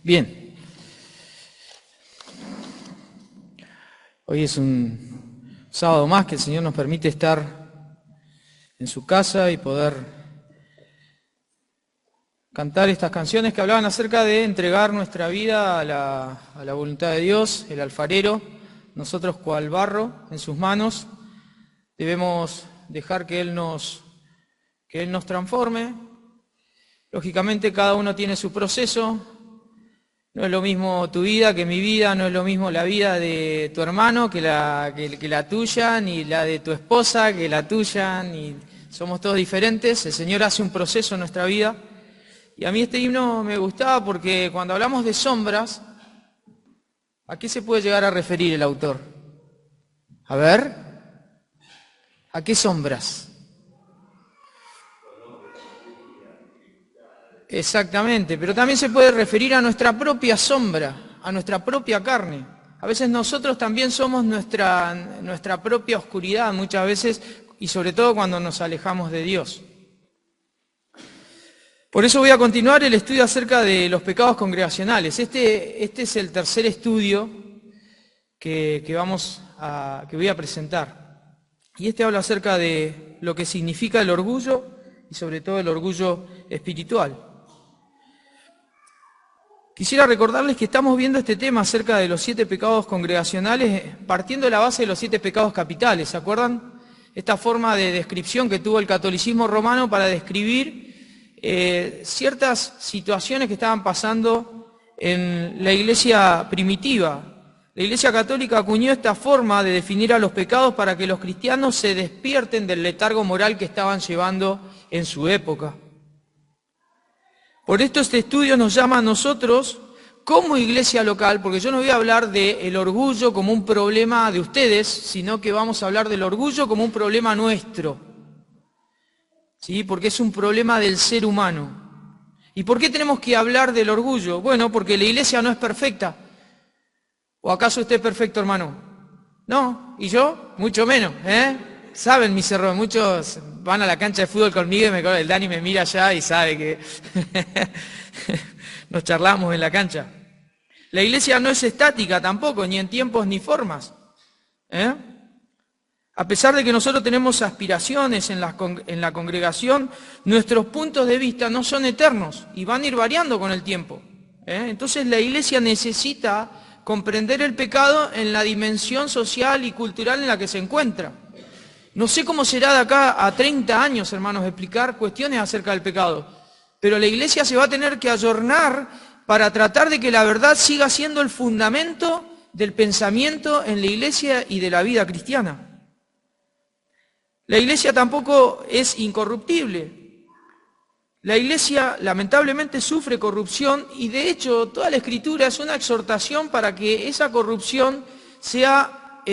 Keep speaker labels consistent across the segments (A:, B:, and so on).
A: Bien, hoy es un sábado más que el Señor nos permite estar en su casa y poder cantar estas canciones que hablaban acerca de entregar nuestra vida a la voluntad de Dios, el alfarero, nosotros cual barro en sus manos, debemos dejar que Él nos transforme. Lógicamente cada uno tiene su proceso. No es lo mismo tu vida que mi vida, no es lo mismo la vida de tu hermano que la tuya, ni la de tu esposa que la tuya, ni somos todos diferentes. El Señor hace un proceso en nuestra vida. Y a mí este himno me gustaba porque cuando hablamos de sombras, ¿a qué se puede llegar a referir el autor? A ver, ¿a qué sombras? Exactamente, pero también se puede referir a nuestra propia sombra, a nuestra propia carne. A veces nosotros también somos nuestra propia oscuridad, muchas veces, y sobre todo cuando nos alejamos de Dios. Por eso voy a continuar el estudio acerca de los pecados congregacionales. Este es el tercer estudio que voy a presentar. Y este habla acerca de lo que significa el orgullo y sobre todo el orgullo espiritual. Quisiera recordarles que estamos viendo este tema acerca de los 7 pecados congregacionales partiendo de la base de los 7 pecados capitales. ¿Se acuerdan? Esta forma de descripción que tuvo el catolicismo romano para describir ciertas situaciones que estaban pasando en la iglesia primitiva. La iglesia católica acuñó esta forma de definir a los pecados para que los cristianos se despierten del letargo moral que estaban llevando en su época. Por esto este estudio nos llama a nosotros, como iglesia local, porque yo no voy a hablar del orgullo como un problema de ustedes, sino que vamos a hablar del orgullo como un problema nuestro. ¿Sí? Porque es un problema del ser humano. ¿Y por qué tenemos que hablar del orgullo? Bueno, porque la iglesia no es perfecta. ¿O acaso usted es perfecto, hermano? No, ¿y yo? Mucho menos, ¿eh? Saben mis errores, muchos van a la cancha de fútbol conmigo y el Dani me mira allá y sabe que nos charlamos en la cancha. La iglesia no es estática tampoco, ni en tiempos ni formas. A pesar de que nosotros tenemos aspiraciones en la congregación, nuestros puntos de vista no son eternos y van a ir variando con el tiempo. Entonces la iglesia necesita comprender el pecado en la dimensión social y cultural en la que se encuentra. No sé cómo será de acá a 30 años, hermanos, explicar cuestiones acerca del pecado, pero la iglesia se va a tener que ayornar para tratar de que la verdad siga siendo el fundamento del pensamiento en la iglesia y de la vida cristiana. La iglesia tampoco es incorruptible. La iglesia lamentablemente sufre corrupción y de hecho toda la Escritura es una exhortación para que esa corrupción sea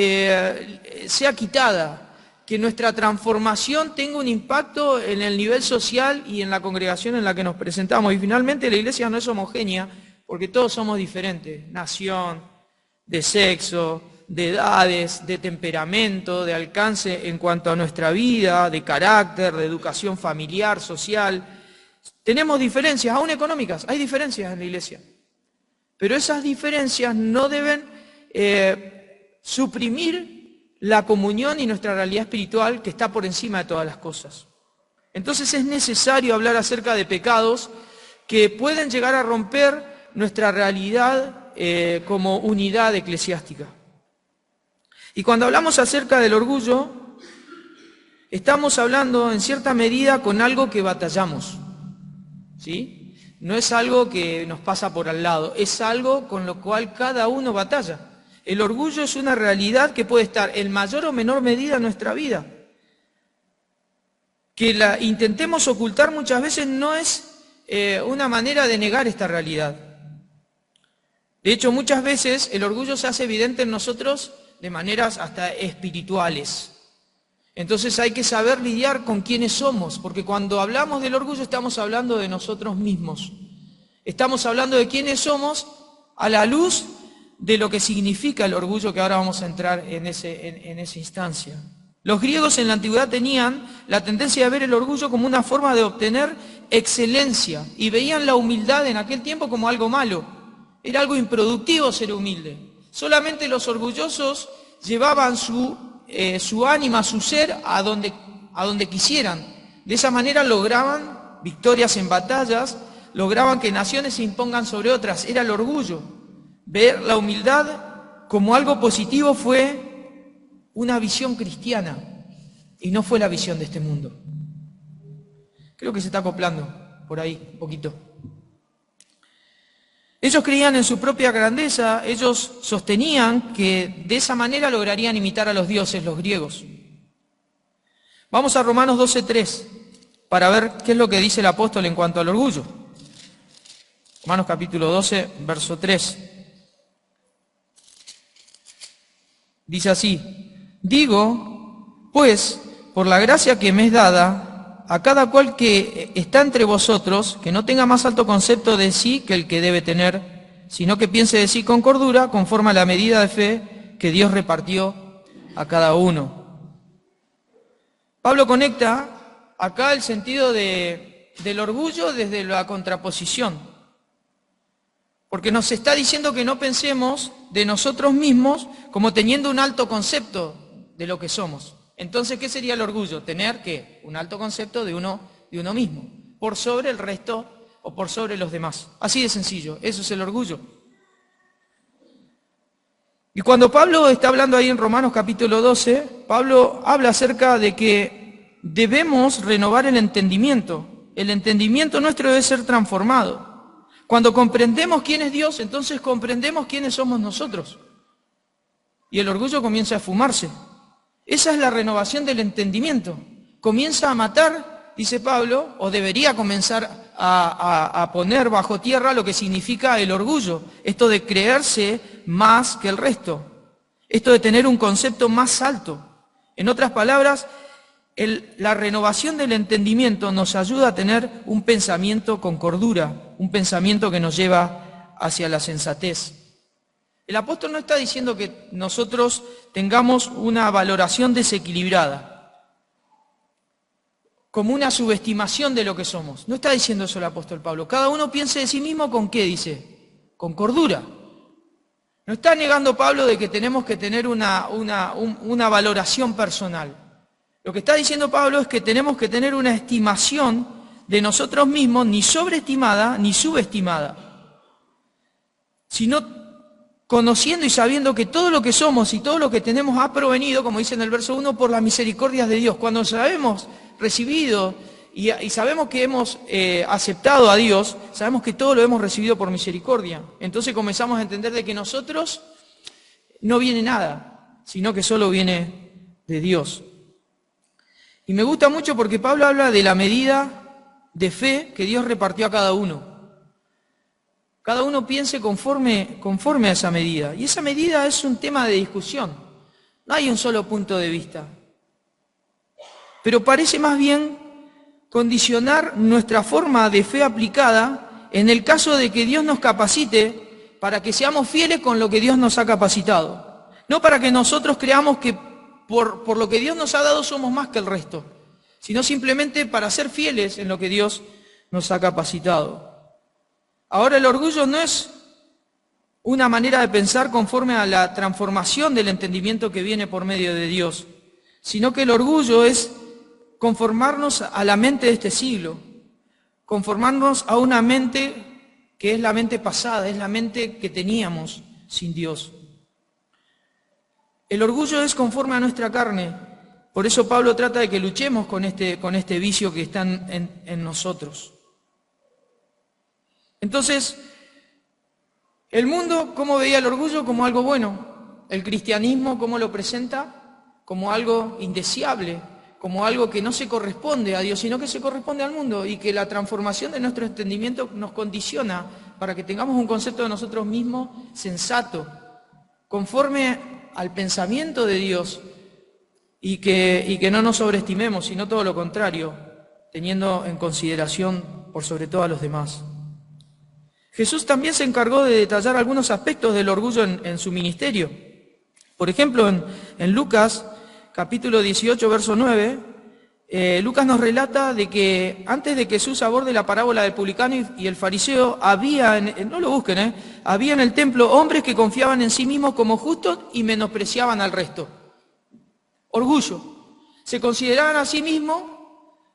A: quitada, que nuestra transformación tenga un impacto en el nivel social y en la congregación en la que nos presentamos. Y finalmente la iglesia no es homogénea porque todos somos diferentes, nación, de sexo, de edades, de temperamento, de alcance en cuanto a nuestra vida, de carácter, de educación familiar, social. Tenemos diferencias, aún económicas, hay diferencias en la iglesia. Pero esas diferencias no deben suprimir la comunión y nuestra realidad espiritual que está por encima de todas las cosas. Entonces es necesario hablar acerca de pecados que pueden llegar a romper nuestra realidad como unidad eclesiástica. Y cuando hablamos acerca del orgullo, estamos hablando en cierta medida con algo que batallamos, ¿sí? No es algo que nos pasa por al lado, es algo con lo cual cada uno batalla. El orgullo es una realidad que puede estar en mayor o menor medida en nuestra vida. Que la intentemos ocultar muchas veces no es una manera de negar esta realidad. De hecho, muchas veces el orgullo se hace evidente en nosotros de maneras hasta espirituales. Entonces hay que saber lidiar con quiénes somos, porque cuando hablamos del orgullo estamos hablando de nosotros mismos. Estamos hablando de quiénes somos a la luz de lo que significa el orgullo, que ahora vamos a entrar en esa instancia. Los griegos en la antigüedad tenían la tendencia de ver el orgullo como una forma de obtener excelencia y veían la humildad en aquel tiempo como algo malo. Era algo improductivo ser humilde. Solamente los orgullosos llevaban su ánima, su ser a donde quisieran. De esa manera lograban victorias en batallas, lograban que naciones se impongan sobre otras. Era el orgullo. Ver la humildad como algo positivo fue una visión cristiana y no fue la visión de este mundo. Creo que se está acoplando por ahí un poquito. Ellos creían en su propia grandeza, ellos sostenían que de esa manera lograrían imitar a los dioses, los griegos. Vamos a Romanos 12:3 para ver qué es lo que dice el apóstol en cuanto al orgullo. Romanos capítulo 12, verso 3. Dice así: digo, pues, por la gracia que me es dada, a cada cual que está entre vosotros, que no tenga más alto concepto de sí que el que debe tener, sino que piense de sí con cordura, conforme a la medida de fe que Dios repartió a cada uno. Pablo conecta acá el sentido del orgullo desde la contraposición, porque nos está diciendo que no pensemos de nosotros mismos como teniendo un alto concepto de lo que somos. Entonces, ¿qué sería el orgullo? Tener, ¿qué? Un alto concepto de uno mismo, por sobre el resto o por sobre los demás. Así de sencillo, eso es el orgullo. Y cuando Pablo está hablando ahí en Romanos capítulo 12, Pablo habla acerca de que debemos renovar el entendimiento. El entendimiento nuestro debe ser transformado. Cuando comprendemos quién es Dios, entonces comprendemos quiénes somos nosotros. Y el orgullo comienza a esfumarse. Esa es la renovación del entendimiento. Comienza a matar, dice Pablo, o debería comenzar a poner bajo tierra lo que significa el orgullo. Esto de creerse más que el resto. Esto de tener un concepto más alto. En otras palabras, la renovación del entendimiento nos ayuda a tener un pensamiento con cordura, un pensamiento que nos lleva hacia la sensatez. El apóstol no está diciendo que nosotros tengamos una valoración desequilibrada, como una subestimación de lo que somos. No está diciendo eso el apóstol Pablo. Cada uno piense de sí mismo con qué, dice, con cordura. No está negando Pablo de que tenemos que tener una valoración personal. Lo que está diciendo Pablo es que tenemos que tener una estimación de nosotros mismos, ni sobreestimada ni subestimada, sino conociendo y sabiendo que todo lo que somos y todo lo que tenemos ha provenido, como dice en el verso 1, por las misericordias de Dios. Cuando sabemos recibido y sabemos que hemos aceptado a Dios, sabemos que todo lo hemos recibido por misericordia. Entonces comenzamos a entender de que nosotros no viene nada, sino que solo viene de Dios. Y me gusta mucho porque Pablo habla de la medida de fe que Dios repartió a cada uno. Cada uno piense conforme a esa medida. Y esa medida es un tema de discusión. No hay un solo punto de vista. Pero parece más bien condicionar nuestra forma de fe aplicada en el caso de que Dios nos capacite para que seamos fieles con lo que Dios nos ha capacitado. No para que nosotros creamos que por lo que Dios nos ha dado somos más que el resto, sino simplemente para ser fieles en lo que Dios nos ha capacitado. Ahora, el orgullo no es una manera de pensar conforme a la transformación del entendimiento que viene por medio de Dios, sino que el orgullo es conformarnos a la mente de este siglo, conformarnos a una mente que es la mente pasada, es la mente que teníamos sin Dios. El orgullo es conforme a nuestra carne, por eso Pablo trata de que luchemos con este vicio que está en nosotros. Entonces, el mundo, ¿cómo veía el orgullo? Como algo bueno. El cristianismo, ¿cómo lo presenta? Como algo indeseable, como algo que no se corresponde a Dios, sino que se corresponde al mundo, y que la transformación de nuestro entendimiento nos condiciona para que tengamos un concepto de nosotros mismos sensato, conforme al pensamiento de Dios, y que no nos sobreestimemos, sino todo lo contrario, teniendo en consideración por sobre todo a los demás. Jesús también se encargó de detallar algunos aspectos del orgullo en su ministerio. Por ejemplo, en Lucas, capítulo 18, verso 9, Lucas nos relata de que antes de que Jesús aborde la parábola del publicano y el fariseo, había, no lo busquen, había en el templo hombres que confiaban en sí mismos como justos y menospreciaban al resto. Orgullo. Se consideraban a sí mismos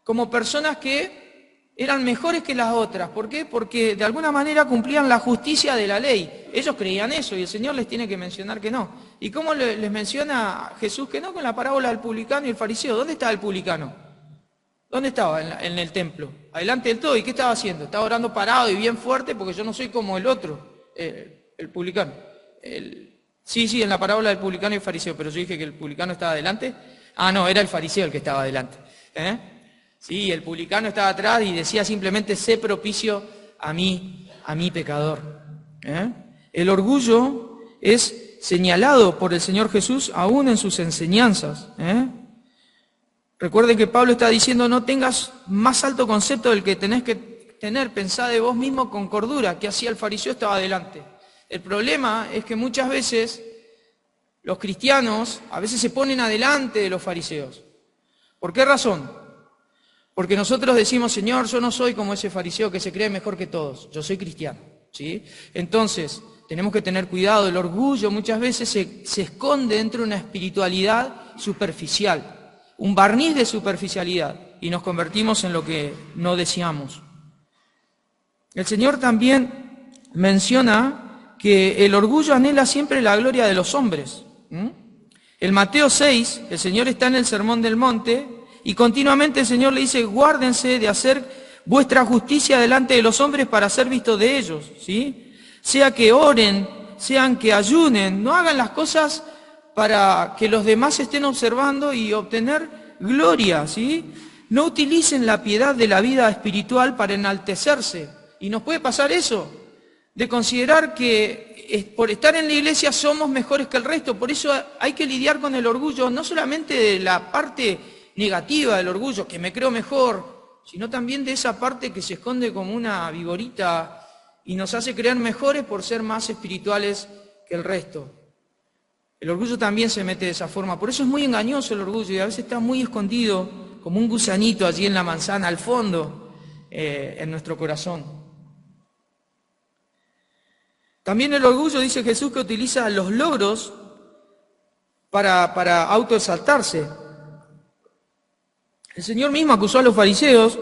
A: como personas que eran mejores que las otras. ¿Por qué? Porque de alguna manera cumplían la justicia de la ley. Ellos creían eso y el Señor les tiene que mencionar que no. ¿Y cómo les menciona Jesús que no? Con la parábola del publicano y el fariseo. ¿Dónde estaba el publicano? ¿Dónde estaba? En el templo, adelante del todo. ¿Y qué estaba haciendo? Estaba orando parado y bien fuerte porque yo no soy como el otro, el publicano. Sí, en la parábola del publicano y el fariseo, pero yo dije que el publicano estaba adelante. Ah, no, era el fariseo el que estaba adelante. Sí, el publicano estaba atrás y decía simplemente, sé propicio a mí pecador. El orgullo es señalado por el Señor Jesús aún en sus enseñanzas. Recuerden que Pablo está diciendo, no tengas más alto concepto del que tenés que tener, pensá de vos mismo con cordura. ¿Qué hacía el fariseo? Estaba adelante. El problema es que muchas veces los cristianos a veces se ponen adelante de los fariseos. ¿Por qué razón? Porque nosotros decimos, Señor, yo no soy como ese fariseo que se cree mejor que todos, yo soy cristiano, ¿sí? Entonces, tenemos que tener cuidado, el orgullo muchas veces se esconde dentro de una espiritualidad superficial. Un barniz de superficialidad y nos convertimos en lo que no deseamos. El Señor también menciona que el orgullo anhela siempre la gloria de los hombres. En Mateo 6, el Señor está en el Sermón del Monte y continuamente el Señor le dice, guárdense de hacer vuestra justicia delante de los hombres para ser vistos de ellos, ¿sí? Sea que oren, sean que ayunen, no hagan las cosas para que los demás estén observando y obtener gloria, ¿sí? No utilicen la piedad de la vida espiritual para enaltecerse. Y nos puede pasar eso, de considerar que por estar en la iglesia somos mejores que el resto. Por eso hay que lidiar con el orgullo, no solamente de la parte negativa del orgullo, que me creo mejor, sino también de esa parte que se esconde como una viborita y nos hace creer mejores por ser más espirituales que el resto. El orgullo también se mete de esa forma, por eso es muy engañoso el orgullo y a veces está muy escondido como un gusanito allí en la manzana, al fondo, en nuestro corazón. También el orgullo, dice Jesús, que utiliza los logros para autoexaltarse. El Señor mismo acusó a los fariseos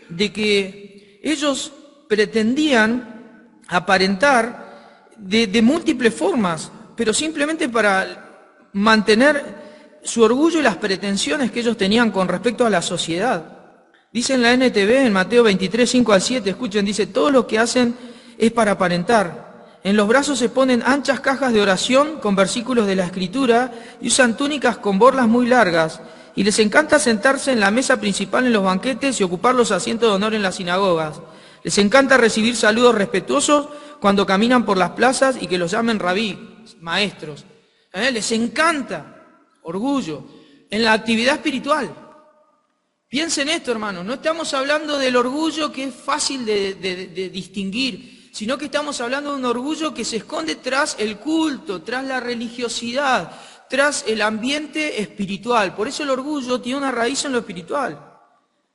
A: de que ellos pretendían aparentar de múltiples formas, pero simplemente para mantener su orgullo y las pretensiones que ellos tenían con respecto a la sociedad. Dice en la NTV, en Mateo 23, 5 al 7, escuchen, dice, todo lo que hacen es para aparentar. En los brazos se ponen anchas cajas de oración con versículos de la Escritura y usan túnicas con borlas muy largas. Y les encanta sentarse en la mesa principal en los banquetes y ocupar los asientos de honor en las sinagogas. Les encanta recibir saludos respetuosos cuando caminan por las plazas y que los llamen rabí, maestros. Les encanta, orgullo, en la actividad espiritual. Piensen esto, hermanos, no estamos hablando del orgullo que es fácil de distinguir, sino que estamos hablando de un orgullo que se esconde tras el culto, tras la religiosidad, tras el ambiente espiritual. Por eso el orgullo tiene una raíz en lo espiritual.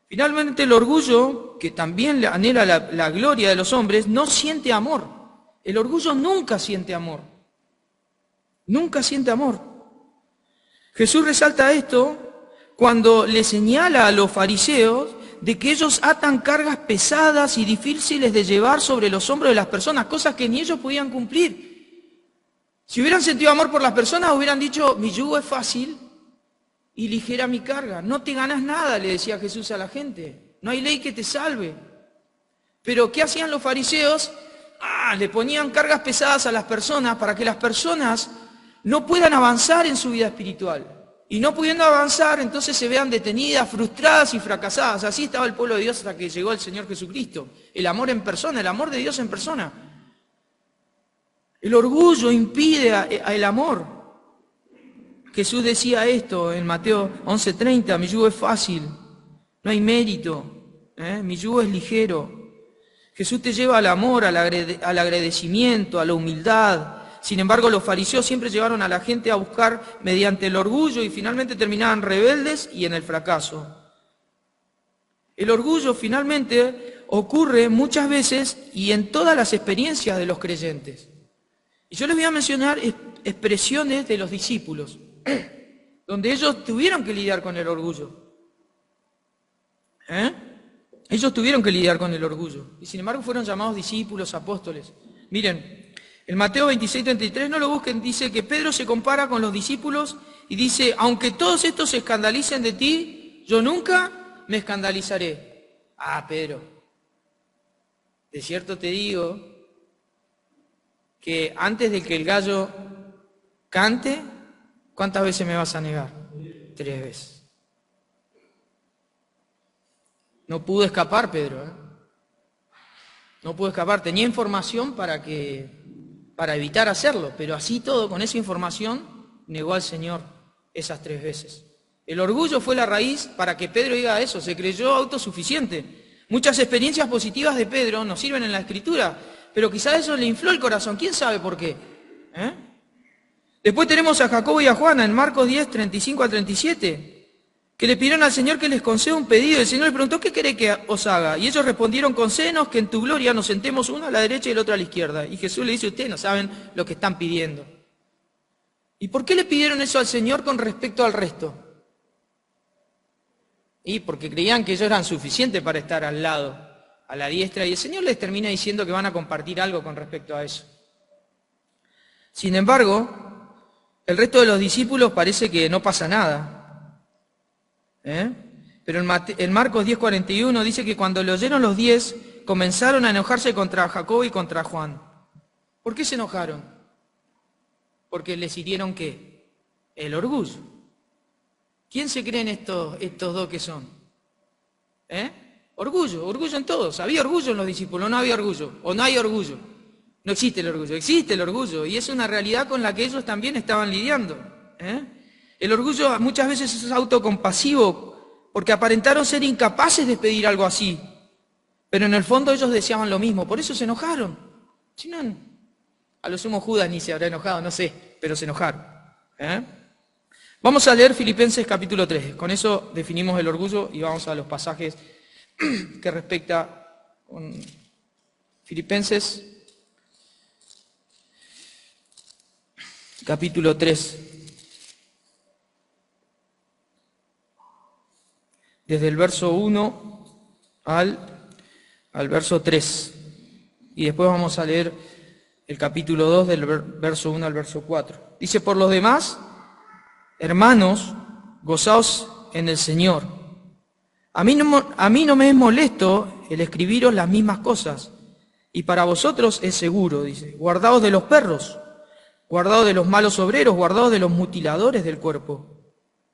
A: Finalmente el orgullo, que también anhela la gloria de los hombres, no siente amor. El orgullo nunca siente amor. Nunca siente amor. Jesús resalta esto cuando le señala a los fariseos de que ellos atan cargas pesadas y difíciles de llevar sobre los hombros de las personas, cosas que ni ellos podían cumplir. Si hubieran sentido amor por las personas, hubieran dicho, mi yugo es fácil y ligera mi carga. No te ganas nada, le decía Jesús a la gente. No hay ley que te salve. Pero ¿qué hacían los fariseos? Le ponían cargas pesadas a las personas para que las personas no puedan avanzar en su vida espiritual. Y no pudiendo avanzar, entonces se vean detenidas, frustradas y fracasadas. Así estaba el pueblo de Dios hasta que llegó el Señor Jesucristo. El amor en persona, el amor de Dios en persona. El orgullo impide el amor. Jesús decía esto en Mateo 11:30, mi yugo es fácil, no hay mérito, mi yugo es ligero. Jesús te lleva al amor, al agradecimiento, a la humildad. Sin embargo, los fariseos siempre llevaron a la gente a buscar mediante el orgullo y finalmente terminaban rebeldes y en el fracaso. El orgullo finalmente ocurre muchas veces y en todas las experiencias de los creyentes. Y yo les voy a mencionar expresiones de los discípulos, donde ellos tuvieron que lidiar con el orgullo. Ellos tuvieron que lidiar con el orgullo. Y sin embargo fueron llamados discípulos, apóstoles. Miren, en Mateo 26:33, no lo busquen, dice que Pedro se compara con los discípulos y dice, aunque todos estos se escandalicen de ti, yo nunca me escandalizaré. Ah, Pedro, de cierto te digo que antes de que el gallo cante, ¿cuántas veces me vas a negar? 3 veces. No pudo escapar, Pedro, No pudo escapar. Tenía información para evitar hacerlo, pero así todo, con esa información, negó al Señor esas 3 veces. El orgullo fue la raíz para que Pedro diga eso, se creyó autosuficiente. Muchas experiencias positivas de Pedro nos sirven en la Escritura, pero quizás eso le infló el corazón, ¿quién sabe por qué? Después tenemos a Jacobo y a Juana en Marcos 10, 35 al 37, que le pidieron al Señor que les conceda un pedido. El Señor les preguntó, ¿qué querés que os haga? Y ellos respondieron, concédenos que en tu gloria nos sentemos uno a la derecha y el otro a la izquierda. Y Jesús le dice, ustedes no saben lo que están pidiendo. ¿Y por qué le pidieron eso al Señor con respecto al resto? Y porque creían que ellos eran suficientes para estar al lado, a la diestra, y el Señor les termina diciendo que van a compartir algo con respecto a eso. Sin embargo, el resto de los discípulos parece que no pasa nada. Pero en Marcos 10:41 dice que cuando lo oyeron los 10, comenzaron a enojarse contra Jacobo y contra Juan. ¿Por qué se enojaron? Porque les hirieron ¿qué? El orgullo. ¿Quién se creen estos dos que son? Orgullo en todos. ¿Había orgullo en los discípulos? ¿No había orgullo? ¿O no hay orgullo? No existe el orgullo y es una realidad con la que ellos también estaban lidiando. El orgullo muchas veces es autocompasivo porque aparentaron ser incapaces de pedir algo así, pero en el fondo ellos deseaban lo mismo, por eso se enojaron. Si no, a lo sumo Judas ni se habrá enojado, no sé, pero se enojaron. Vamos a leer Filipenses capítulo 3, con eso definimos el orgullo y vamos a los pasajes que respecta con Filipenses capítulo 3, desde el verso 1 al verso 3, y después vamos a leer el capítulo 2 del verso 1 al verso 4. Dice, por los demás, hermanos, gozaos en el Señor. A mí no me es molesto el escribiros las mismas cosas, y para vosotros es seguro, dice, guardaos de los perros, guardaos de los malos obreros, guardaos de los mutiladores del cuerpo.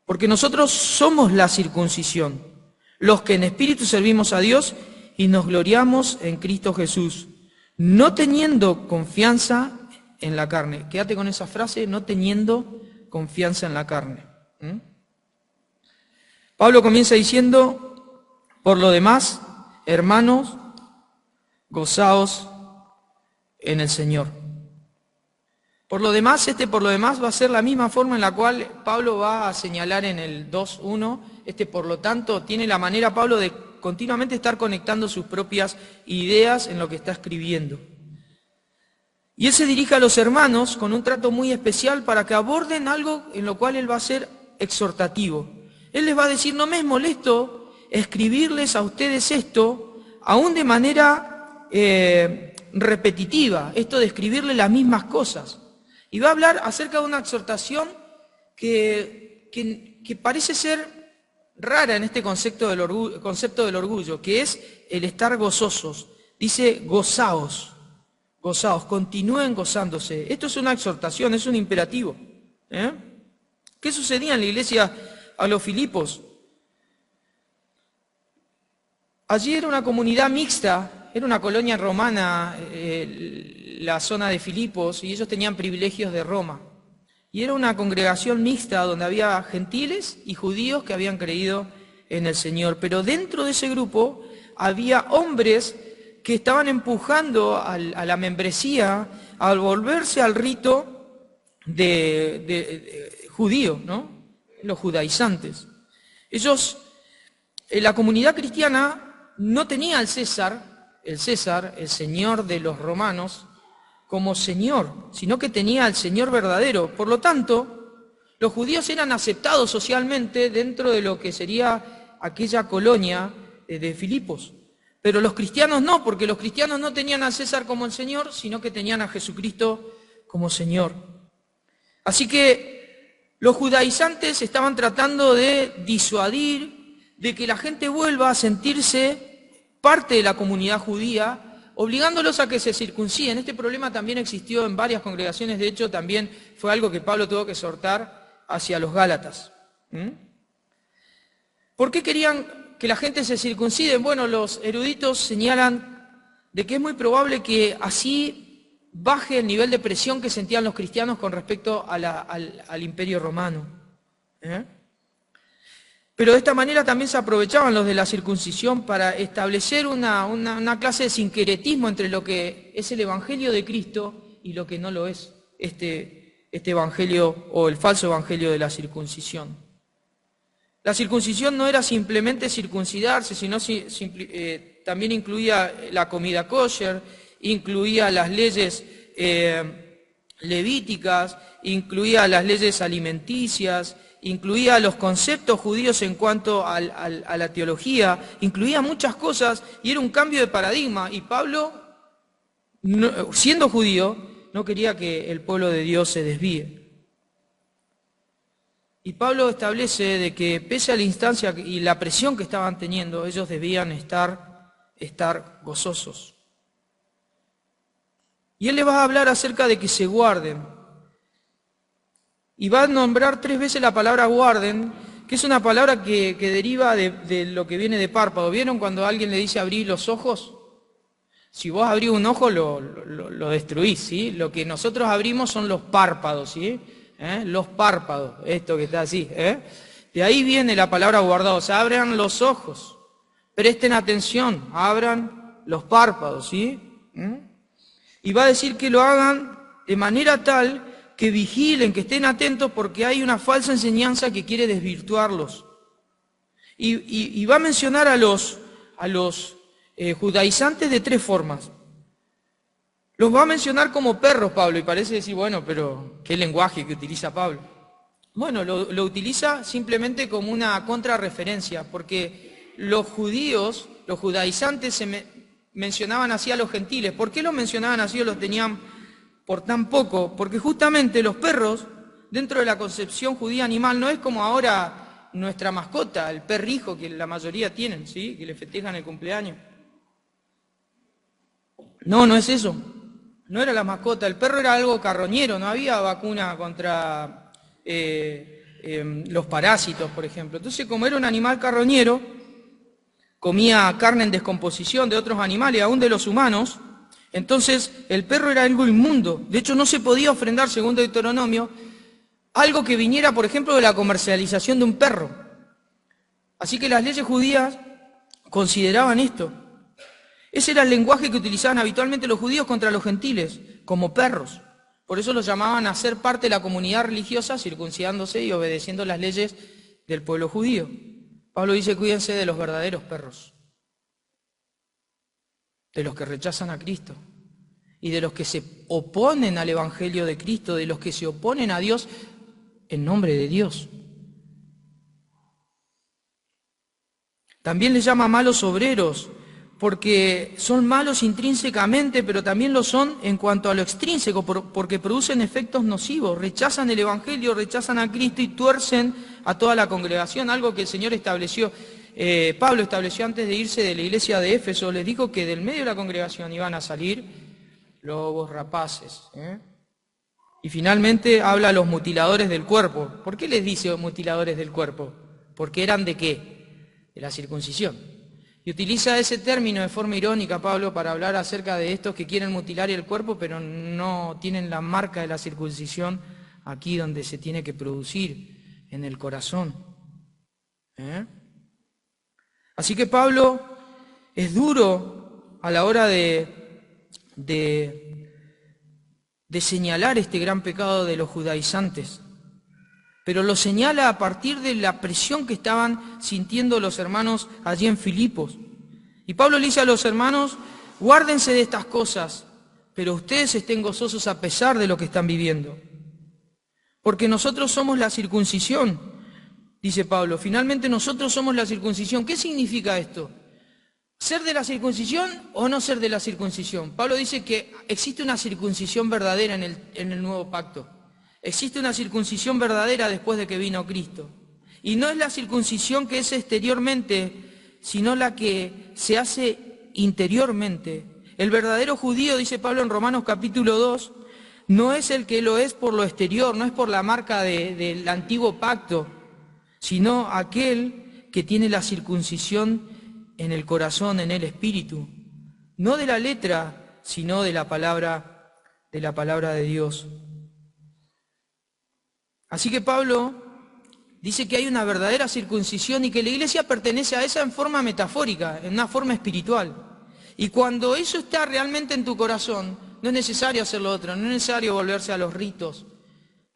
A: Porque nosotros somos la circuncisión, los que en espíritu servimos a Dios y nos gloriamos en Cristo Jesús, no teniendo confianza en la carne. Quédate con esa frase, no teniendo confianza en la carne. Pablo comienza diciendo, por lo demás, hermanos, gozaos en el Señor. Por lo demás, por lo demás va a ser la misma forma en la cual Pablo va a señalar en el 2.1. Por lo tanto, tiene la manera Pablo de continuamente estar conectando sus propias ideas en lo que está escribiendo. Y él se dirige a los hermanos con un trato muy especial para que aborden algo en lo cual él va a ser exhortativo. Él les va a decir, no me es molesto escribirles a ustedes esto, aún de manera repetitiva, esto de escribirles las mismas cosas. Y va a hablar acerca de una exhortación que parece ser rara en este concepto del orgullo, que es el estar gozosos. Dice, gozaos, continúen gozándose. Esto es una exhortación, es un imperativo. ¿Qué sucedía en la iglesia a los Filipos? Allí era una comunidad mixta, era una colonia romana, la zona de Filipos, y ellos tenían privilegios de Roma. Y era una congregación mixta donde había gentiles y judíos que habían creído en el Señor. Pero dentro de ese grupo había hombres que estaban empujando a la membresía a volverse al rito de judío, ¿no? Los judaizantes. Ellos la comunidad cristiana no tenía al César, el señor de los romanos, como señor, sino que tenía al Señor verdadero. Por lo tanto, los judíos eran aceptados socialmente dentro de lo que sería aquella colonia de Filipos. Pero los cristianos no, porque los cristianos no tenían al César como el Señor, sino que tenían a Jesucristo como Señor. Así que los judaizantes estaban tratando de disuadir, de que la gente vuelva a sentirse parte de la comunidad judía, obligándolos a que se circunciden. Este problema también existió en varias congregaciones, de hecho también fue algo que Pablo tuvo que exhortar hacia los Gálatas. ¿Por qué querían que la gente se circuncide? Bueno, los eruditos señalan de que es muy probable que así baje el nivel de presión que sentían los cristianos con respecto a al Imperio Romano. Pero de esta manera también se aprovechaban los de la circuncisión para establecer una clase de sincretismo entre lo que es el Evangelio de Cristo y lo que no lo es, este Evangelio o el falso Evangelio de la circuncisión. La circuncisión no era simplemente circuncidarse, sino también incluía la comida kosher, incluía las leyes levíticas, incluía las leyes alimenticias, incluía los conceptos judíos en cuanto a la teología, incluía muchas cosas y era un cambio de paradigma. Y Pablo, siendo judío, no quería que el pueblo de Dios se desvíe. Y Pablo establece de que pese a la instancia y la presión que estaban teniendo, ellos debían estar gozosos. Y él les va a hablar acerca de que se guarden. Y va a nombrar 3 veces la palabra guarden, que es una palabra que deriva de lo que viene de párpado. ¿Vieron cuando alguien le dice abrir los ojos? Si vos abrís un ojo, lo destruís, ¿sí? Lo que nosotros abrimos son los párpados, ¿sí? Los párpados, esto que está así. De ahí viene la palabra guardados. Abran los ojos, presten atención, abran los párpados, ¿sí? Y va a decir que lo hagan de manera tal que vigilen, que estén atentos, porque hay una falsa enseñanza que quiere desvirtuarlos. Y va a mencionar a los judaizantes de 3 formas. Los va a mencionar como perros, Pablo, y parece decir, bueno, pero ¿qué lenguaje que utiliza Pablo? Bueno, lo utiliza simplemente como una contrarreferencia, porque los judíos, los judaizantes mencionaban así a los gentiles. ¿Por qué los mencionaban así o los tenían por tan poco? Porque justamente los perros, dentro de la concepción judía animal, no es como ahora nuestra mascota, el perrijo que la mayoría tienen, ¿sí? Que le festejan el cumpleaños. No es eso. No era la mascota. El perro era algo carroñero, no había vacuna contra los parásitos, por ejemplo. Entonces, como era un animal carroñero, comía carne en descomposición de otros animales, aún de los humanos. Entonces, el perro era algo inmundo. De hecho, no se podía ofrendar, según Deuteronomio, algo que viniera, por ejemplo, de la comercialización de un perro. Así que las leyes judías consideraban esto. Ese era el lenguaje que utilizaban habitualmente los judíos contra los gentiles, como perros. Por eso los llamaban a ser parte de la comunidad religiosa, circuncidándose y obedeciendo las leyes del pueblo judío. Pablo dice, cuídense de los verdaderos perros, de los que rechazan a Cristo y de los que se oponen al Evangelio de Cristo, de los que se oponen a Dios en nombre de Dios. También les llama malos obreros, porque son malos intrínsecamente, pero también lo son en cuanto a lo extrínseco, porque producen efectos nocivos, rechazan el Evangelio, rechazan a Cristo y tuercen a toda la congregación, algo que el Señor estableció. Pablo estableció antes de irse de la iglesia de Éfeso, les dijo que del medio de la congregación iban a salir lobos rapaces. Y finalmente habla a los mutiladores del cuerpo. ¿Por qué les dice mutiladores del cuerpo? Porque eran ¿de qué? De la circuncisión. Y utiliza ese término de forma irónica, Pablo, para hablar acerca de estos que quieren mutilar el cuerpo, pero no tienen la marca de la circuncisión aquí donde se tiene que producir, en el corazón. Así que Pablo es duro a la hora de señalar este gran pecado de los judaizantes. pero lo señala a partir de la presión que estaban sintiendo los hermanos allí en Filipos. Y Pablo le dice a los hermanos, guárdense de estas cosas, pero ustedes estén gozosos a pesar de lo que están viviendo. Porque nosotros somos la circuncisión, dice Pablo. Finalmente nosotros somos la circuncisión. ¿Qué significa esto? ¿Ser de la circuncisión o no ser de la circuncisión? Pablo dice que existe una circuncisión verdadera en el nuevo pacto. Existe una circuncisión verdadera después de que vino Cristo. Y no es la circuncisión que es exteriormente, sino la que se hace interiormente. El verdadero judío, dice Pablo en Romanos capítulo 2, no es el que lo es por lo exterior, no es por la marca del antiguo pacto, sino aquel que tiene la circuncisión en el corazón, en el espíritu, no de la letra, sino de la palabra de Dios. Así que Pablo dice que hay una verdadera circuncisión y que la iglesia pertenece a esa en forma metafórica, en una forma espiritual. Y cuando eso está realmente en tu corazón, no es necesario hacer lo otro, no es necesario volverse a los ritos.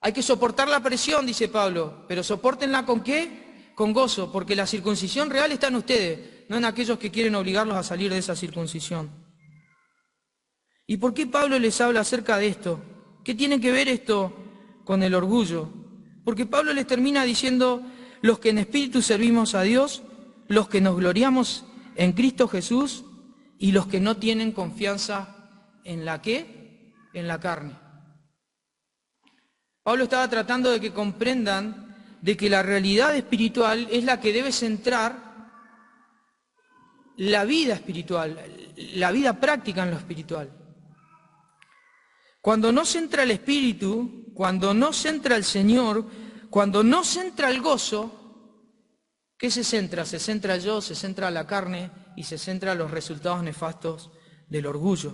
A: Hay que soportar la presión, dice Pablo, pero sopórtenla ¿con qué? Con gozo, porque la circuncisión real está en ustedes, no en aquellos que quieren obligarlos a salir de esa circuncisión. ¿Y por qué Pablo les habla acerca de esto? ¿Qué tiene que ver esto con el orgullo? Porque Pablo les termina diciendo, los que en espíritu servimos a Dios, los que nos gloriamos en Cristo Jesús y los que no tienen confianza en la ¿qué? En la carne. Pablo estaba tratando de que comprendan de que la realidad espiritual es la que debe centrar la vida espiritual, la vida práctica en lo espiritual. Cuando no centra el espíritu, cuando no centra el Señor, cuando no centra el gozo, ¿qué se centra? Se centra yo, se centra la carne y se centra los resultados nefastos del orgullo.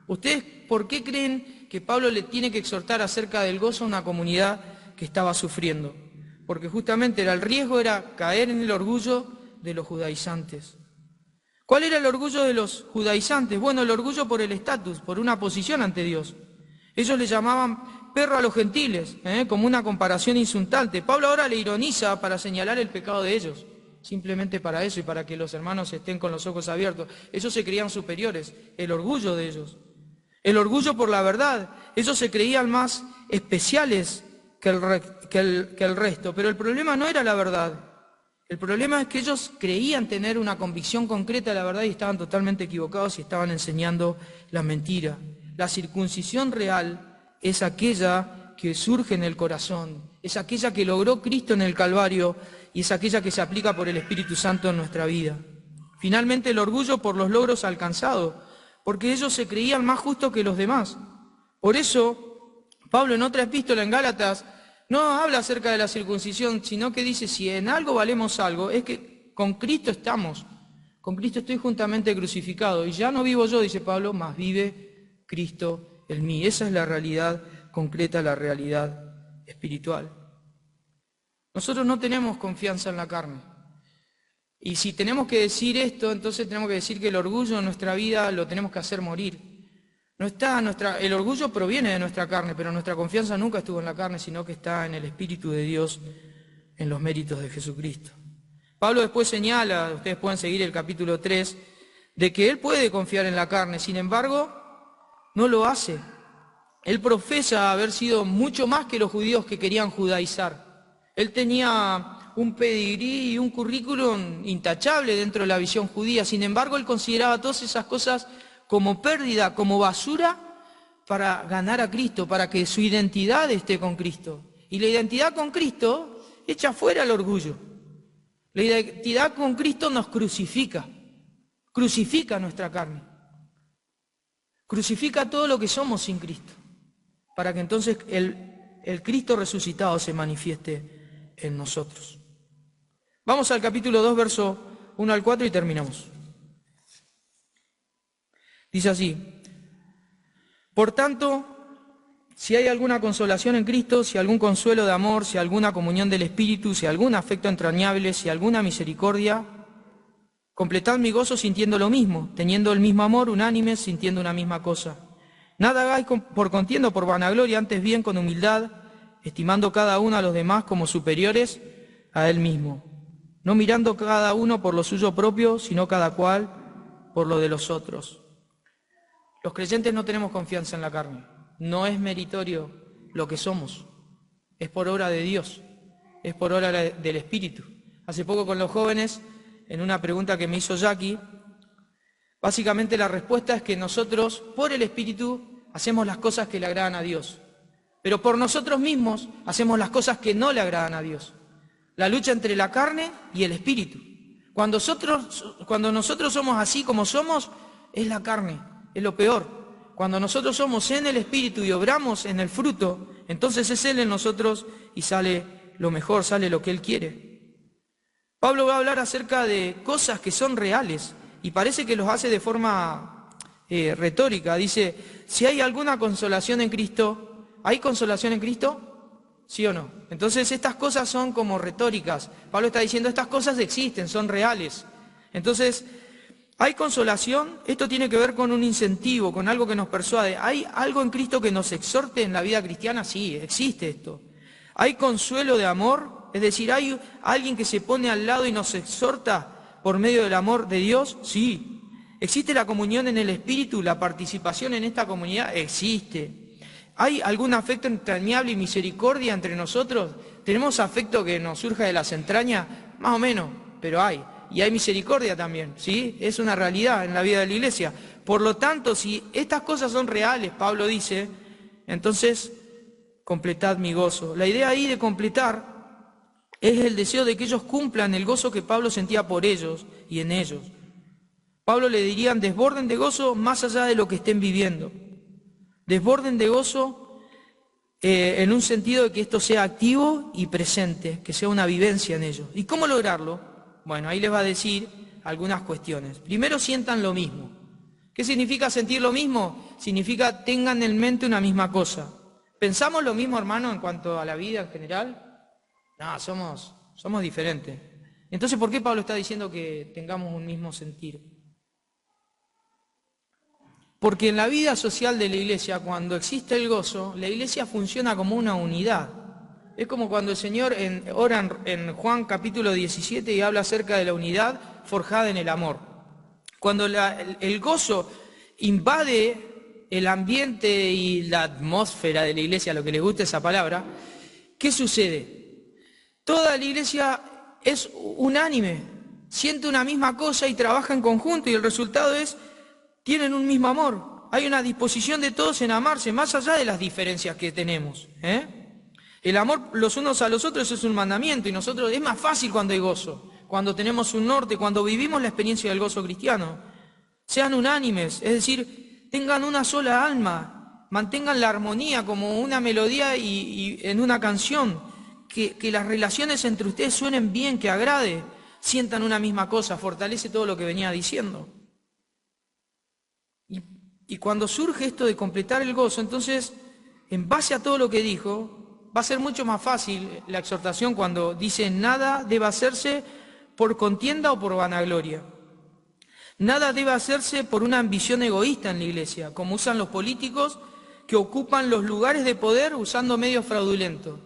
A: ¿Ustedes por qué creen que Pablo le tiene que exhortar acerca del gozo a una comunidad que estaba sufriendo? Porque justamente el riesgo era caer en el orgullo de los judaizantes. ¿Cuál era el orgullo de los judaizantes? Bueno, el orgullo por el estatus, por una posición ante Dios. Ellos le llamaban perro a los gentiles, como una comparación insultante. Pablo ahora le ironiza para señalar el pecado de ellos, simplemente para eso y para que los hermanos estén con los ojos abiertos. Ellos se creían superiores, el orgullo de ellos. El orgullo por la verdad. Ellos se creían más especiales que el resto, pero el problema no era la verdad. El problema es que ellos creían tener una convicción concreta de la verdad y estaban totalmente equivocados y estaban enseñando la mentira. La circuncisión real es aquella que surge en el corazón, es aquella que logró Cristo en el Calvario y es aquella que se aplica por el Espíritu Santo en nuestra vida. Finalmente, el orgullo por los logros alcanzados, porque ellos se creían más justos que los demás. Por eso, Pablo en otra epístola en Gálatas no habla acerca de la circuncisión, sino que dice, si en algo valemos algo, es que con Cristo estamos, con Cristo estoy juntamente crucificado, y ya no vivo yo, dice Pablo, mas vive Cristo en mí. Esa es la realidad concreta, la realidad espiritual. Nosotros no tenemos confianza en la carne. Y si tenemos que decir esto, entonces tenemos que decir que el orgullo en nuestra vida lo tenemos que hacer morir. El orgullo proviene de nuestra carne, pero nuestra confianza nunca estuvo en la carne, sino que está en el Espíritu de Dios, en los méritos de Jesucristo. Pablo después señala, ustedes pueden seguir el capítulo 3, de que él puede confiar en la carne, sin embargo, no lo hace. Él profesa haber sido mucho más que los judíos que querían judaizar. Él tenía un pedigrí y un currículum intachable dentro de la visión judía, sin embargo, él consideraba todas esas cosas como pérdida, como basura para ganar a Cristo, para que su identidad esté con Cristo. Y la identidad con Cristo echa fuera el orgullo. La identidad con Cristo nos crucifica nuestra carne. Crucifica todo lo que somos sin Cristo, para que entonces el Cristo resucitado se manifieste en nosotros. Vamos al capítulo 2, verso 1 al 4 y terminamos. Dice así: por tanto, si hay alguna consolación en Cristo, si algún consuelo de amor, si alguna comunión del Espíritu, si algún afecto entrañable, si alguna misericordia, completad mi gozo sintiendo lo mismo, teniendo el mismo amor, unánimes, sintiendo una misma cosa. Nada hagáis por contienda o por vanagloria, antes bien con humildad, estimando cada uno a los demás como superiores a él mismo, no mirando cada uno por lo suyo propio, sino cada cual por lo de los otros. Los creyentes no tenemos confianza en la carne, no es meritorio lo que somos, es por obra de Dios, es por obra del Espíritu. Hace poco con los jóvenes, en una pregunta que me hizo Jackie, básicamente la respuesta es que nosotros, por el Espíritu, hacemos las cosas que le agradan a Dios, pero por nosotros mismos hacemos las cosas que no le agradan a Dios. La lucha entre la carne y el Espíritu. Cuando nosotros somos así como somos, es la carne, es lo peor. Cuando nosotros somos en el Espíritu y obramos en el fruto, entonces es Él en nosotros y sale lo mejor, sale lo que Él quiere. Pablo va a hablar acerca de cosas que son reales y parece que los hace de forma retórica. Dice, si hay alguna consolación en Cristo, ¿hay consolación en Cristo? ¿Sí o no? Entonces estas cosas son como retóricas. Pablo está diciendo, estas cosas existen, son reales. Entonces, ¿hay consolación? Esto tiene que ver con un incentivo, con algo que nos persuade. ¿Hay algo en Cristo que nos exhorte en la vida cristiana? Sí, existe esto. ¿Hay consuelo de amor? Es decir, ¿hay alguien que se pone al lado y nos exhorta por medio del amor de Dios? Sí. ¿Existe la comunión en el Espíritu? ¿La participación en esta comunidad? Existe. ¿Hay algún afecto entrañable y misericordia entre nosotros? ¿Tenemos afecto que nos surja de las entrañas? Más o menos, pero hay. Y hay misericordia también, ¿sí? Es una realidad en la vida de la iglesia. Por lo tanto, si estas cosas son reales, Pablo dice, entonces completad mi gozo. La idea ahí de completar es el deseo de que ellos cumplan el gozo que Pablo sentía por ellos y en ellos. Pablo le dirían, desborden de gozo más allá de lo que estén viviendo. Desborden de gozo en un sentido de que esto sea activo y presente, que sea una vivencia en ellos. ¿Y cómo lograrlo? Bueno, ahí les va a decir algunas cuestiones. Primero, sientan lo mismo. ¿Qué significa sentir lo mismo? Significa tengan en mente una misma cosa. ¿Pensamos lo mismo, hermano, en cuanto a la vida en general? No, somos diferentes. Entonces, ¿por qué Pablo está diciendo que tengamos un mismo sentir? Porque en la vida social de la iglesia, cuando existe el gozo, la iglesia funciona como una unidad. Es como cuando el Señor ora en Juan capítulo 17 y habla acerca de la unidad forjada en el amor. Cuando el gozo invade el ambiente y la atmósfera de la iglesia, lo que les guste esa palabra, ¿qué sucede? Toda la iglesia es unánime, siente una misma cosa y trabaja en conjunto y el resultado es, tienen un mismo amor. Hay una disposición de todos en amarse, más allá de las diferencias que tenemos. El amor los unos a los otros es un mandamiento y nosotros es más fácil cuando hay gozo, cuando tenemos un norte, cuando vivimos la experiencia del gozo cristiano. Sean unánimes, es decir, tengan una sola alma, mantengan la armonía como una melodía y en una canción, que las relaciones entre ustedes suenen bien, que agrade, sientan una misma cosa, fortalece todo lo que venía diciendo. Y cuando surge esto de completar el gozo, entonces, en base a todo lo que dijo, va a ser mucho más fácil la exhortación cuando dice nada debe hacerse por contienda o por vanagloria. Nada debe hacerse por una ambición egoísta en la iglesia, como usan los políticos que ocupan los lugares de poder usando medios fraudulentos.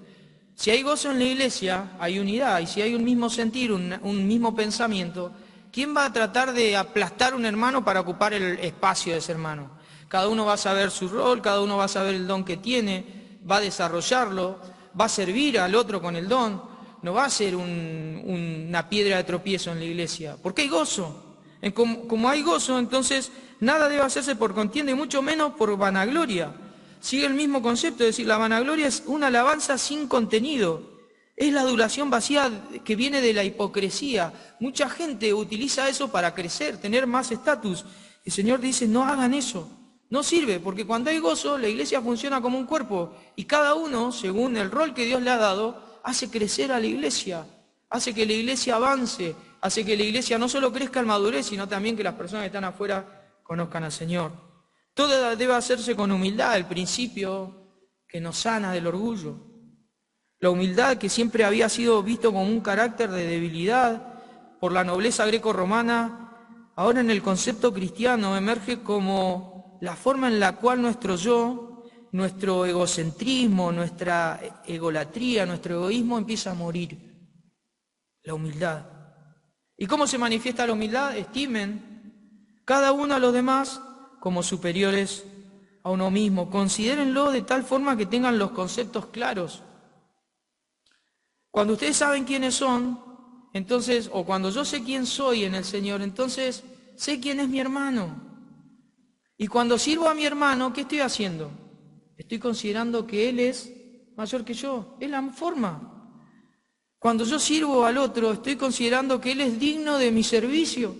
A: Si hay gozo en la iglesia, hay unidad, y si hay un mismo sentir, un mismo pensamiento, ¿quién va a tratar de aplastar a un hermano para ocupar el espacio de ese hermano? Cada uno va a saber su rol, cada uno va a saber el don que tiene, va a desarrollarlo, va a servir al otro con el don, no va a ser una piedra de tropiezo en la iglesia, porque hay gozo. Como hay gozo, entonces nada debe hacerse por contienda y mucho menos por vanagloria. Sigue el mismo concepto, es decir, la vanagloria es una alabanza sin contenido. Es la adulación vacía que viene de la hipocresía. Mucha gente utiliza eso para crecer, tener más estatus. El Señor dice, no hagan eso. No sirve, porque cuando hay gozo, la iglesia funciona como un cuerpo. Y cada uno, según el rol que Dios le ha dado, hace crecer a la iglesia. Hace que la iglesia avance. Hace que la iglesia no solo crezca en madurez, sino también que las personas que están afuera conozcan al Señor. Todo debe hacerse con humildad, el principio que nos sana del orgullo. La humildad que siempre había sido visto como un carácter de debilidad por la nobleza greco-romana, ahora en el concepto cristiano emerge como la forma en la cual nuestro yo nuestro egocentrismo, nuestra egolatría, nuestro egoísmo empieza a morir. La humildad. ¿Y cómo se manifiesta la humildad? Estimen cada uno a los demás como superiores a uno mismo. Considérenlo de tal forma que tengan los conceptos claros. Cuando ustedes saben quiénes son, entonces, o cuando yo sé quién soy en el Señor, entonces sé quién es mi hermano. Y cuando sirvo a mi hermano, ¿qué estoy haciendo? Estoy considerando que él es mayor que yo. Es la forma. Cuando yo sirvo al otro, estoy considerando que él es digno de mi servicio.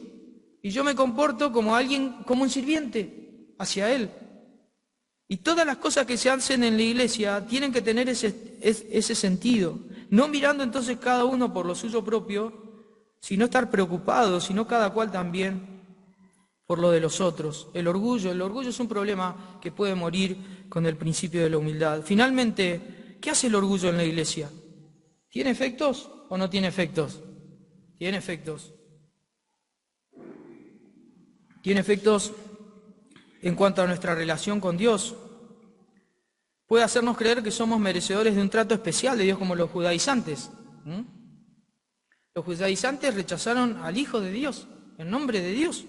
A: Y yo me comporto como alguien, como un sirviente hacia él. Y todas las cosas que se hacen en la iglesia tienen que tener ese sentido. No mirando entonces cada uno por lo suyo propio, sino estar preocupado, sino cada cual también por lo de los otros. El orgullo es un problema que puede morir con el principio de la humildad. Finalmente, ¿qué hace el orgullo en la iglesia? ¿Tiene efectos o no tiene efectos? Tiene efectos. Tiene efectos en cuanto a nuestra relación con Dios. Puede hacernos creer que somos merecedores de un trato especial de Dios como los judaizantes. Los judaizantes rechazaron al Hijo de Dios, en nombre de Dios.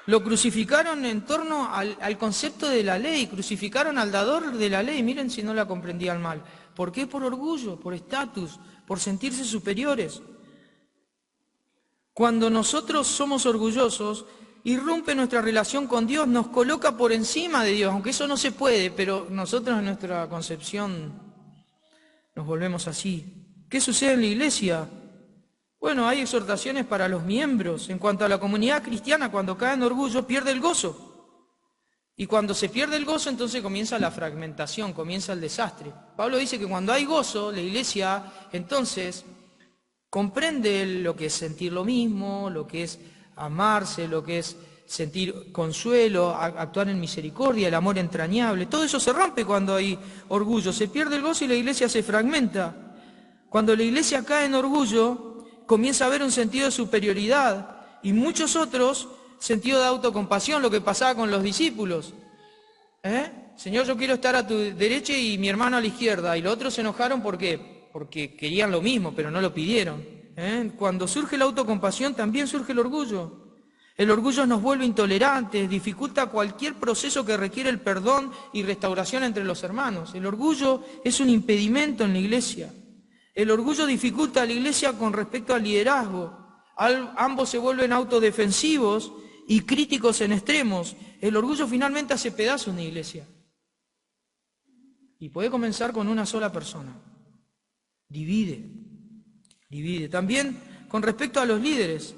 A: Lo crucificaron en torno al concepto de la ley, crucificaron al dador de la ley, miren si no la comprendían mal. ¿Por qué? Por orgullo, por estatus, por sentirse superiores. Cuando nosotros somos orgullosos, irrumpe nuestra relación con Dios, nos coloca por encima de Dios, aunque eso no se puede, pero nosotros en nuestra concepción nos volvemos así. ¿Qué sucede en la iglesia? Bueno, hay exhortaciones para los miembros. En cuanto a la comunidad cristiana, cuando cae en orgullo, pierde el gozo. Y cuando se pierde el gozo, entonces comienza la fragmentación, comienza el desastre. Pablo dice que cuando hay gozo, la iglesia, entonces, comprende lo que es sentir lo mismo, lo que es amarse, lo que es sentir consuelo, actuar en misericordia, el amor entrañable. Todo eso se rompe cuando hay orgullo. Se pierde el gozo y la iglesia se fragmenta. Cuando la iglesia cae en orgullo, comienza a haber un sentido de superioridad y muchos otros sentido de autocompasión, lo que pasaba con los discípulos. Señor, yo quiero estar a tu derecha y mi hermano a la izquierda. Y los otros se enojaron porque querían lo mismo, pero no lo pidieron. Cuando surge la autocompasión también surge el orgullo. El orgullo nos vuelve intolerantes, dificulta cualquier proceso que requiere el perdón y restauración entre los hermanos. El orgullo es un impedimento en la iglesia. El orgullo dificulta a la iglesia con respecto al liderazgo. Ambos se vuelven autodefensivos y críticos en extremos. El orgullo finalmente hace pedazos una iglesia. Y puede comenzar con una sola persona. Divide. También con respecto a los líderes.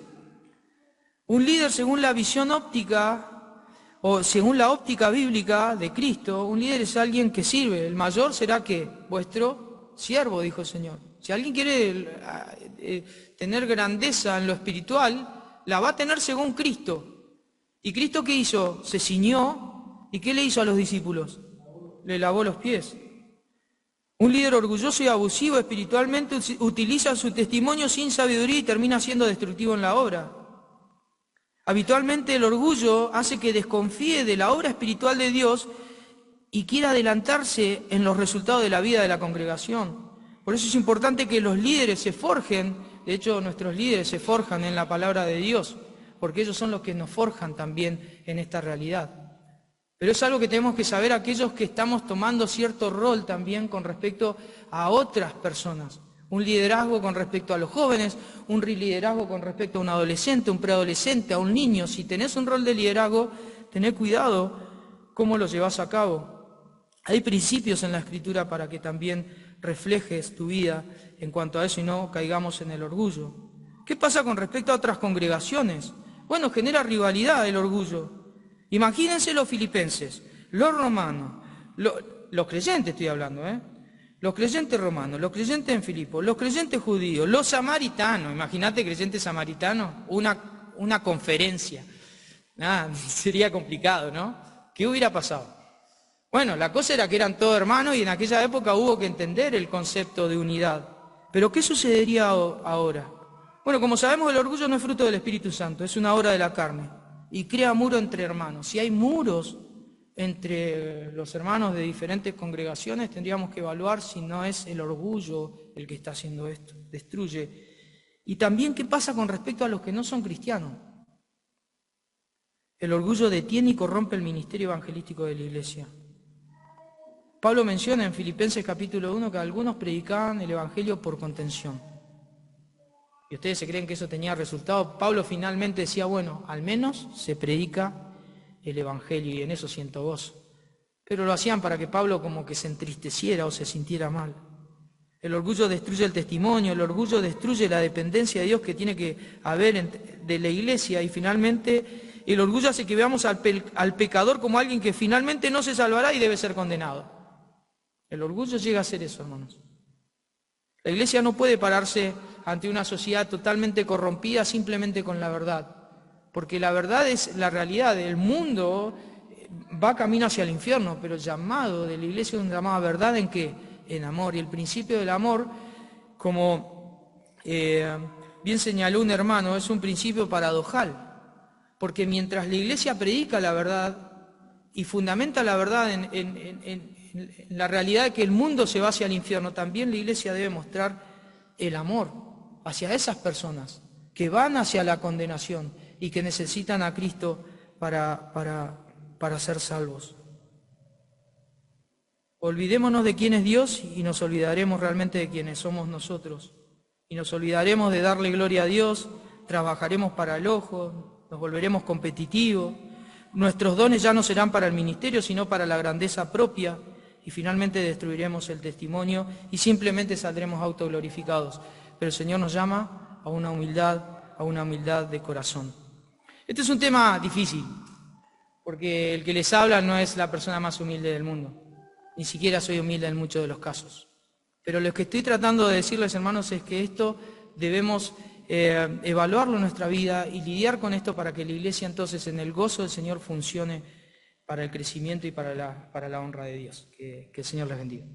A: Un líder, según la visión óptica, o según la óptica bíblica de Cristo, un líder es alguien que sirve. El mayor será ¿qué? Vuestro siervo, dijo el Señor. Si alguien quiere tener grandeza en lo espiritual, la va a tener según Cristo. ¿Y Cristo qué hizo? Se ciñó. ¿Y qué le hizo a los discípulos? Le lavó los pies. Un líder orgulloso y abusivo espiritualmente utiliza su testimonio sin sabiduría y termina siendo destructivo en la obra. Habitualmente el orgullo hace que desconfíe de la obra espiritual de Dios y quiera adelantarse en los resultados de la vida de la congregación. Por eso es importante que los líderes se forjen, de hecho nuestros líderes se forjan en la palabra de Dios, porque ellos son los que nos forjan también en esta realidad. Pero es algo que tenemos que saber aquellos que estamos tomando cierto rol también con respecto a otras personas. Un liderazgo con respecto a los jóvenes, un liderazgo con respecto a un adolescente, un preadolescente, a un niño. Si tenés un rol de liderazgo, tené cuidado cómo lo llevas a cabo. Hay principios en la Escritura para que también reflejes tu vida en cuanto a eso y no caigamos en el orgullo. ¿Qué pasa con respecto a otras congregaciones? Bueno, genera rivalidad el orgullo. Imagínense los filipenses, los romanos, los creyentes estoy hablando, los creyentes romanos, los creyentes en Filipos, los creyentes judíos, los samaritanos, imagínate creyentes samaritanos, una conferencia. Sería complicado, ¿no? ¿Qué hubiera pasado? Bueno, la cosa era que eran todos hermanos y en aquella época hubo que entender el concepto de unidad. Pero ¿qué sucedería ahora? Bueno, como sabemos, el orgullo no es fruto del Espíritu Santo, es una obra de la carne y crea muro entre hermanos. Si hay muros entre los hermanos de diferentes congregaciones, tendríamos que evaluar si no es el orgullo el que está haciendo esto, destruye. Y también qué pasa con respecto a los que no son cristianos. El orgullo detiene y corrompe el ministerio evangelístico de la iglesia. Pablo menciona en Filipenses capítulo 1 que algunos predicaban el evangelio por contención. ¿Y ustedes se creen que eso tenía resultado? Pablo finalmente decía, bueno, al menos se predica el evangelio, y en eso siento gozo. Pero lo hacían para que Pablo como que se entristeciera o se sintiera mal. El orgullo destruye el testimonio, el orgullo destruye la dependencia de Dios que tiene que haber de la iglesia, y finalmente el orgullo hace que veamos al pecador como alguien que finalmente no se salvará y debe ser condenado. El orgullo llega a ser eso, hermanos. La iglesia no puede pararse ante una sociedad totalmente corrompida simplemente con la verdad, porque la verdad es la realidad. El mundo va camino hacia el infierno, pero el llamado de la iglesia es un llamado a verdad ¿en qué? En amor. Y el principio del amor, como bien señaló un hermano, es un principio paradojal, porque mientras la iglesia predica la verdad y fundamenta la verdad en la realidad de que el mundo se va hacia el infierno, también la iglesia debe mostrar el amor hacia esas personas que van hacia la condenación y que necesitan a Cristo para ser salvos. Olvidémonos de quién es Dios y nos olvidaremos realmente de quiénes somos nosotros. Y nos olvidaremos de darle gloria a Dios, trabajaremos para el ojo, nos volveremos competitivos, nuestros dones ya no serán para el ministerio, sino para la grandeza propia, y finalmente destruiremos el testimonio y simplemente saldremos autoglorificados. Pero el Señor nos llama a una humildad de corazón. Este es un tema difícil, porque el que les habla no es la persona más humilde del mundo. Ni siquiera soy humilde en muchos de los casos. Pero lo que estoy tratando de decirles, hermanos, es que esto debemos evaluarlo en nuestra vida y lidiar con esto para que la iglesia entonces en el gozo del Señor funcione para el crecimiento y para la honra de Dios. Que el Señor les bendiga.